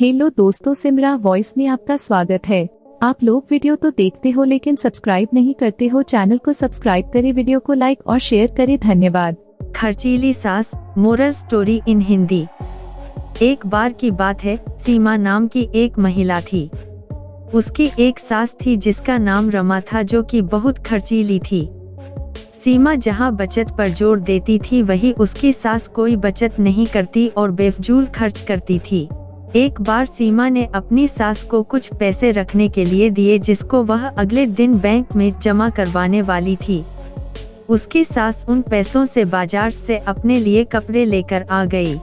Hello दोस्तों, Simra voice में आपका स्वागत है। आप लोग वीडियो तो देखते हो लेकिन सब्सक्राइब नहीं करते हो। चैनल को सब्सक्राइब करें, वीडियो को लाइक और शेयर करें। धन्यवाद। खर्चीली सास, मोरल स्टोरी इन हिंदी। एक बार की बात है, सीमा नाम की एक महिला थी। उसकी एक सास थी जिसका नाम रमा था, जो कि बहुत खर्चीली थी। सीमा जहां बचत पर जोर देती थी, वही उसकी सास कोई बचत नहीं करती और बेफजूल खर्च करती थी। एक बार सीमा ने अपनी सास को कुछ पैसे रखने के लिए दिए, जिसको वह अगले दिन बैंक में जमा करवाने वाली थी। उसकी सास उन पैसों से बाजार से अपने लिए कपड़े लेकर आ गई।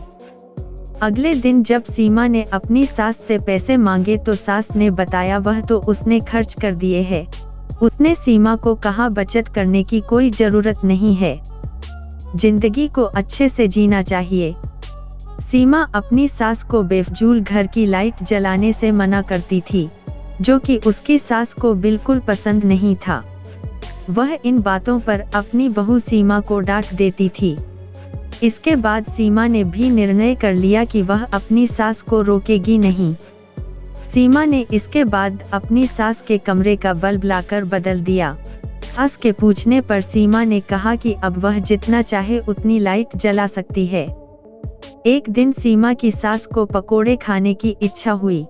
अगले दिन जब सीमा ने अपनी सास से पैसे मांगे तो सास ने बताया वह तो उसने खर्च कर दिए हैं। उसने सीमा को कहा, बचत करने की कोई जरूरत नहीं है, जिंदगी को अच्छे से जीना चाहिए। सीमा अपनी सास को बेफजूल घर की लाइट जलाने से मना करती थी, जो कि उसकी सास को बिल्कुल पसंद नहीं था। वह इन बातों पर अपनी बहू सीमा को डांट देती थी। इसके बाद सीमा ने भी निर्णय कर लिया कि वह अपनी सास को रोकेगी नहीं। सीमा ने इसके बाद अपनी सास के कमरे का बल्ब लाकर बदल दिया। सास के पूछने पर सीमा ने कहा कि अब वह जितना चाहे उतनी लाइट जला सकती है। एक दिन सीमा की सास को पकोड़े खाने की इच्छा हुई।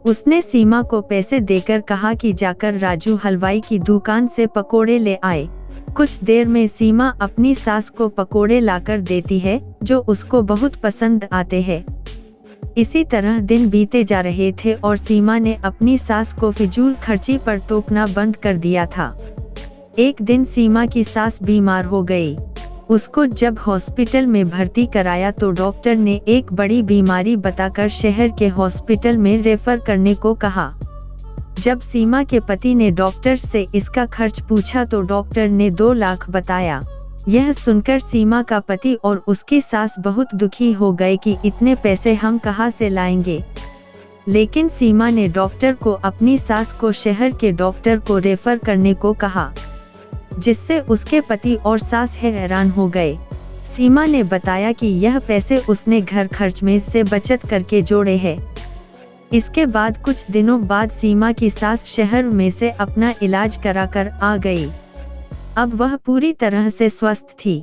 उसने सीमा को पैसे देकर कहा कि जाकर राजू हलवाई की दुकान से पकोड़े ले आए। कुछ देर में सीमा अपनी सास को पकोड़े लाकर देती है, जो उसको बहुत पसंद आते हैं। इसी तरह दिन बीते जा रहे थे और सीमा ने अपनी सास को फिजूल खर्ची पर टोकना बंद कर दिया था। एक दिन सीमा की सास बीमार हो गई। उसको जब हॉस्पिटल में भर्ती कराया तो डॉक्टर ने एक बड़ी बीमारी बताकर शहर के हॉस्पिटल में रेफर करने को कहा। जब सीमा के पति ने डॉक्टर से इसका खर्च पूछा तो डॉक्टर ने 2 लाख बताया। यह सुनकर सीमा का पति और उसकी सास बहुत दुखी हो गए कि इतने पैसे हम कहां से लाएंगे। लेकिन सीमा ने डॉक्टर को अपनी सास को शहर के डॉक्टर को रेफर करने को कहा, जिससे उसके पति और सास हैरान हो गए। सीमा ने बताया कि यह पैसे उसने घर खर्च में से बचत करके जोड़े हैं। इसके बाद कुछ दिनों बाद सीमा की सास शहर में से अपना इलाज कराकर आ गई। अब वह पूरी तरह से स्वस्थ थी।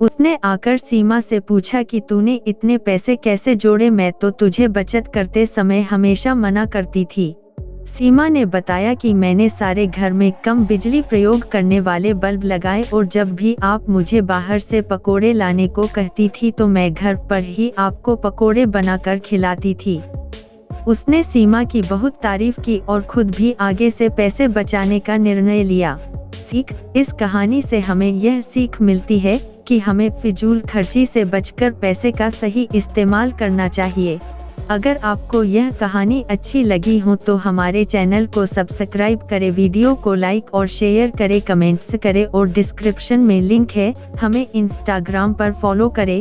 उसने आकर सीमा से पूछा कि तूने इतने पैसे कैसे जोड़े, मैं तो तुझे बचत करते समय हमेशा मना करती थी। सीमा ने बताया कि मैंने सारे घर में कम बिजली प्रयोग करने वाले बल्ब लगाए और जब भी आप मुझे बाहर से पकोड़े लाने को कहती थी तो मैं घर पर ही आपको पकोड़े बनाकर खिलाती थी। उसने सीमा की बहुत तारीफ की और खुद भी आगे से पैसे बचाने का निर्णय लिया। सीख: इस कहानी से हमें यह सीख मिलती है कि हमें फिजूल खर्ची से बचकर पैसे का सही इस्तेमाल करना चाहिए। अगर आपको यह कहानी अच्छी लगी हो तो हमारे चैनल को सब्सक्राइब करें, वीडियो को लाइक और शेयर करें, कमेंट्स करें और डिस्क्रिप्शन में लिंक है, हमें इंस्टाग्राम पर फॉलो करें।